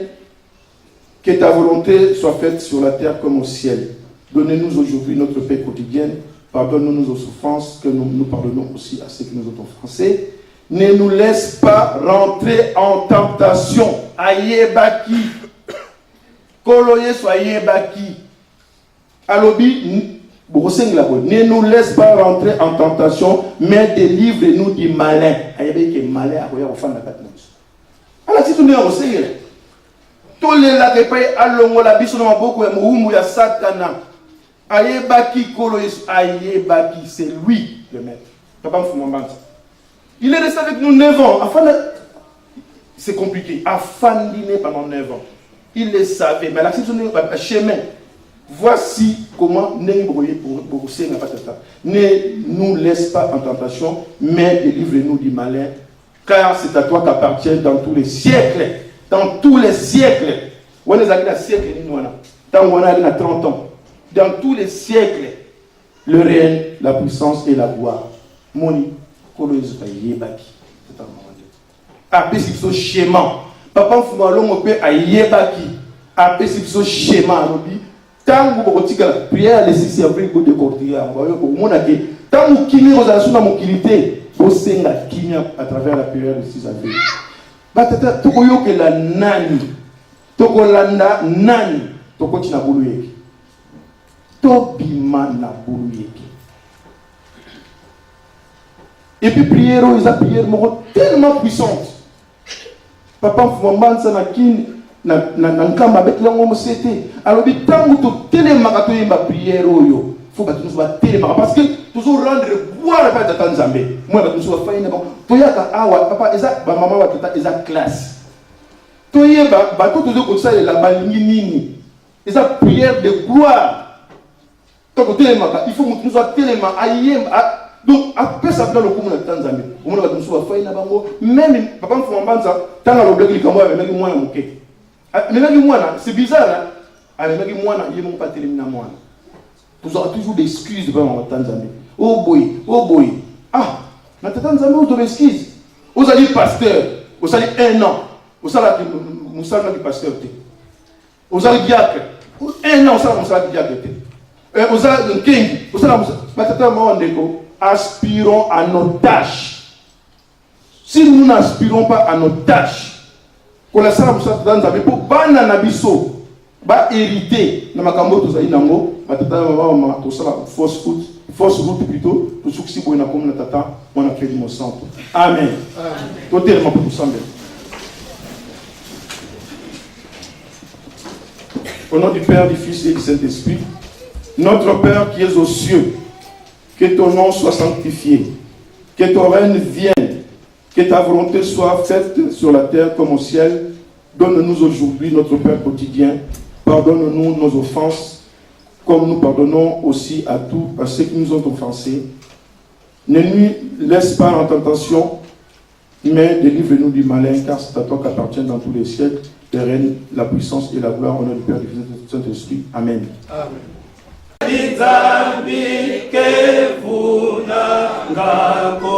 que ta volonté soit faite sur la terre comme au ciel. Donnez-nous aujourd'hui notre paix quotidienne. Pardonne-nous nos souffrances, que nous pardonnons aussi à ceux qui nous ont offensés. Ne nous laisse pas rentrer en tentation. Ayebaki. Koloye soyez baki. Alobi, ne nous laisse pas rentrer en tentation, mais délivre-nous du malin. Ayebaki malin a koya ofanda katmos. Ala si tu ne osengela. Tolela ke pay alongola biso na maboko ya muhumu ya Satana. Ayebaki koloye ayebaki, c'est lui le maître. Papa Mfumambanta. Il est resté avec nous 9 ans. C'est compliqué. Afin dîner pendant 9 ans. Il le savait. Mais l'action de chemin. Voici comment ne nous laisse pas en tentation, mais délivre-nous du malin. Car c'est à toi qu'appartient dans tous les siècles. Dans tous les siècles. On est à siècle. Tant on a 30 ans. Dans tous les siècles. Le règne, la puissance et la gloire. Moni. C'est un moment. Après, c'est ce schéma. Papa Foumalon peut à Yebaki. Après, c'est ce schéma. Tant que vous avez prière, les ici après vous décortiquer. Tant que vous avez reçu la mobilité, vous avez à travers la prière de 6 avril. Batata, tokoyo que la nani, tokolanda nani, tokoti na buluyeki. Tobima na buluyeki. Et puis prière, ils ont prière tellement puissante. Papa Fouambansa na kin na nkamba avec l'homme c'était. Alors dit tant que tu tellement ka toyemba prière oyo, faut pas nous soit tellement parce que toujours rendre boire pas de Tanzambé. Moi ba nous soit faina bon. Toyaka awa papa eza ba maman wa tota eza classe. Toyeba ba tout toujours comme ça la balingi nini. Eza prière de gloire. Donc tellement il faut que nous soit tellement ayemba. Donc, après ça, le coup de Tanzanie, on va nous faire une bango. Même papa me fait un banza, tant à l'objet qu'il commence avec moi, c'est bizarre, avec moi, il ne pas terminer moi. Vous aurez toujours des excuses devant Tanzanie. Oh boy, ah, dans Tanzanie, vous avez des excuses. Vous allez pasteur, vous allez 1 an, vous allez du pasteur. Vous allez diacre, 1 an, vous allez diacre. Vous allez un king, vous allez aspirons à nos tâches. Si nous n'aspirons pas à nos tâches, pour la salle dans la pour banana biso, ba hériter na makambo to zaina ngo, batata mama to sala fausse route plutôt, to succès pour na comme na tata, on a fait du mon centre. Amen. Totalement pour tout ça. Au nom du Père, du Fils et du Saint-Esprit, notre Père qui es aux cieux, que ton nom soit sanctifié, que ton règne vienne, que ta volonté soit faite sur la terre comme au ciel. Donne-nous aujourd'hui notre pain quotidien. Pardonne-nous nos offenses, comme nous pardonnons aussi à ceux qui nous ont offensés. Ne nous laisse pas en tentation, mais délivre-nous du malin, car c'est à toi qu'appartient dans tous les siècles le règne, la puissance et la gloire au nom du Père, du Fils et du Saint-Esprit. Amen. Amen. Nizambi kevuna ngako